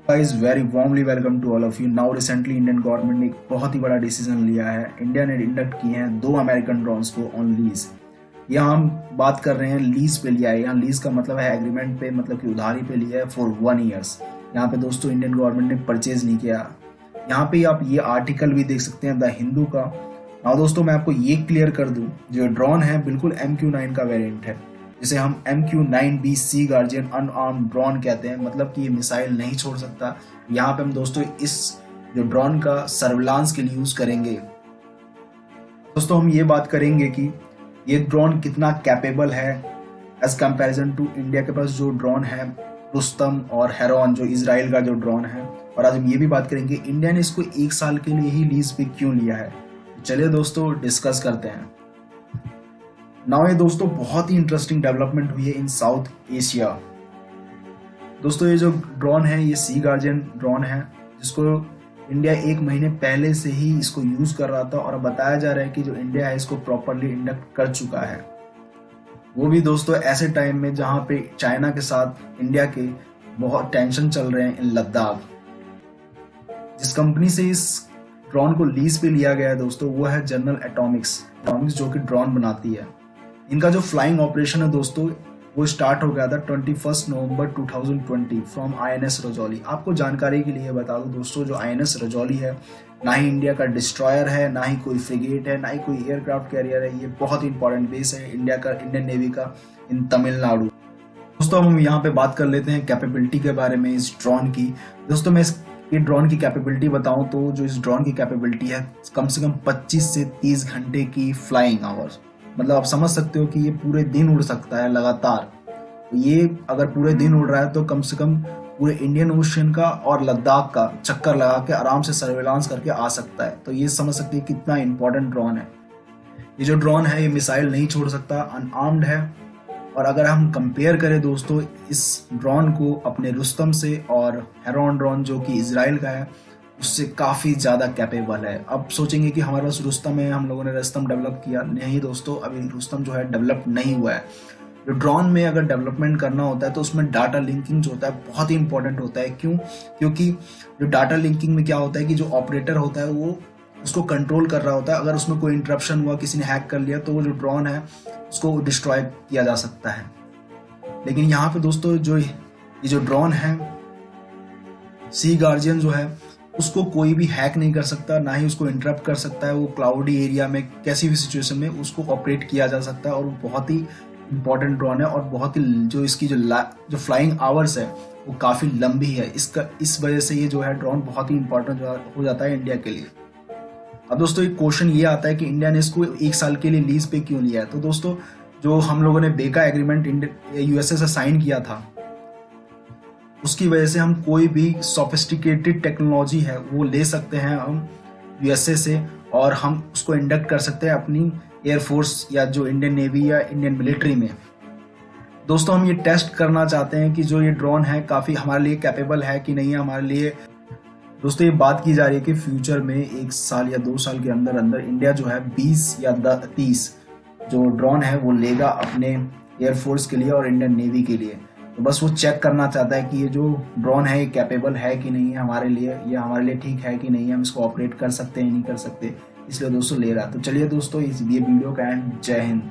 Guys very warmly welcome to all of you. Now recently Indian government ने एक बहुत ही बड़ा डिसीजन लिया है। इंडिया ने इंडक्ट किए हैं 2 अमेरिकन ड्रोन्स को ऑन लीज। यहाँ हम बात कर रहे हैं लीज पे लिया है। यहाँ लीज का मतलब है एग्रीमेंट पे, मतलब कि उधारी पे लिया है फॉर 1 ईयर्स। यहाँ पे दोस्तों इंडियन गवर्नमेंट ने परचेज नहीं किया। यहाँ पे आप ये आर्टिकल भी देख सकते हैं द हिंदू का। now दोस्तों मैं आपको ये क्लियर कर दूं, जो ड्रोन है बिल्कुल MQ-9 का वेरिएंट है, जिसे हम MQ-9B सी गार्जियन अनआर्म्ड ड्रोन कहते हैं। मतलब कि ये मिसाइल नहीं छोड़ सकता। यहाँ पे हम दोस्तों इस जो ड्रोन का सर्विलांस के लिए यूज करेंगे। दोस्तों हम ये बात करेंगे कि ये ड्रोन कितना कैपेबल है एज कंपैरिजन टू इंडिया के पास जो ड्रोन है रुस्तम और हेरॉन, जो इजराइल का जो ड्रोन है। और आज हम ये भी बात करेंगे इंडिया ने इसको 1 साल के लिए ही लीज पे क्यों लिया है। चलिए दोस्तों डिस्कस करते हैं। नाउ ये दोस्तों बहुत ही इंटरेस्टिंग डेवलपमेंट हुई है इन साउथ एशिया। दोस्तों ये जो ड्रोन है ये सी गार्जियन ड्रोन है, जिसको इंडिया 1 महीने पहले से ही इसको यूज कर रहा था। और अब बताया जा रहा है कि जो इंडिया है इसको प्रॉपरली इंडक्ट कर चुका है। वो भी दोस्तों ऐसे टाइम में जहां पे चाइना के साथ इंडिया के बहुत टेंशन चल रहे हैं इन लद्दाख। जिस कंपनी से इस ड्रोन को लीज पे लिया गया है दोस्तों वो है जनरल एटॉमिक्स, जो कि ड्रोन बनाती है। इनका जो फ्लाइंग ऑपरेशन है दोस्तों वो स्टार्ट हो गया था 21 नवंबर 2020 फ्रॉम INS रजौली। आपको जानकारी के लिए बता दूं दोस्तों, जो INS रजौली है ना ही इंडिया का डिस्ट्रॉयर है, ना ही कोई फ्रिगेट है, ना ही कोई एयरक्राफ्ट कैरियर है। ये बहुत इंपॉर्टेंट बेस है इंडियन नेवी का इन तमिलनाडु। दोस्तों हम यहाँ पे बात कर लेते हैं कैपेबिलिटी के बारे में इस ड्रोन की। दोस्तों मैं ये ड्रोन की कैपेबिलिटी बताऊं तो जो इस ड्रोन की कैपेबिलिटी है कम से कम 25 से 30 घंटे की फ्लाइंग आवर्स। मतलब आप समझ सकते हो कि ये पूरे दिन उड़ सकता है लगातार। तो ये अगर पूरे दिन उड़ रहा है तो कम से कम पूरे इंडियन ओशन का और लद्दाख का चक्कर लगा के आराम से सर्वेलांस करके आ सकता है। तो ये समझ सकते हैं कितना इंपॉर्टेंट ड्रोन है। ये जो ड्रोन है ये मिसाइल नहीं छोड़ सकता, अनआर्म्ड है। और अगर हम कंपेयर करें दोस्तों इस ड्रोन को अपने रुस्तम से और हेरॉन ड्रोन जो कि इजराइल का है उससे काफ़ी ज़्यादा कैपेबल है। अब सोचेंगे कि हमारे पास रुस्तम है, हम लोगों ने रुस्तम डेवलप किया। नहीं दोस्तों, अभी रुस्तम जो है डेवलप नहीं हुआ है। जो ड्रोन में अगर डेवलपमेंट करना होता है तो उसमें डाटा लिंकिंग जो होता है बहुत ही इंपॉर्टेंट होता है। क्यों? क्योंकि जो डाटा लिंकिंग में क्या होता है कि जो ऑपरेटर होता है वो उसको कंट्रोल कर रहा होता है। अगर उसमें कोई इंटरप्शन हुआ, किसी ने हैक कर लिया, तो वो जो ड्रोन है उसको डिस्ट्रॉय किया जा सकता है। लेकिन यहाँ पे दोस्तों ये जो ड्रोन है सी गार्जियन जो है उसको कोई भी हैक नहीं कर सकता, ना ही उसको इंटरप्ट कर सकता है। वो क्लाउडी एरिया में कैसी भी सिचुएशन में उसको ऑपरेट किया जा सकता है। और वो बहुत ही इंपॉर्टेंट ड्रोन है और बहुत ही जो इसकी जो फ्लाइंग आवर्स है वो काफ़ी लंबी है। इस वजह से ये जो है ड्रोन बहुत ही इंपॉर्टेंट हो जाता है इंडिया के लिए। अब दोस्तों एक क्वेश्चन ये आता है कि इंडिया ने इसको 1 साल के लिए लीज पे क्यों लिया है। तो दोस्तों जो हम लोगों ने बेका एग्रीमेंट USA से साइन किया था उसकी वजह से हम कोई भी सोफिस्टिकेटेड टेक्नोलॉजी है वो ले सकते हैं हम USA से, और हम उसको इंडक्ट कर सकते हैं अपनी एयरफोर्स या जो इंडियन नेवी या इंडियन मिलिट्री में। दोस्तों हम ये टेस्ट करना चाहते हैं कि जो ये ड्रोन है काफ़ी हमारे लिए कैपेबल है कि नहीं है हमारे लिए। दोस्तों ये बात की जा रही है कि फ्यूचर में 1 साल या 2 साल के अंदर अंदर इंडिया जो है 20 या 30 जो ड्रोन है वो लेगा अपने एयरफोर्स के लिए और इंडियन नेवी के लिए। तो बस वो चेक करना चाहता है कि ये जो ड्रोन है ये कैपेबल है कि नहीं है हमारे लिए, या हमारे लिए ठीक है कि नहीं है, हम इसको ऑपरेट कर सकते हैं नहीं कर सकते। इसलिए दोस्तों ले रहा है। तो चलिए दोस्तों ये वीडियो का एंड। जय हिंद।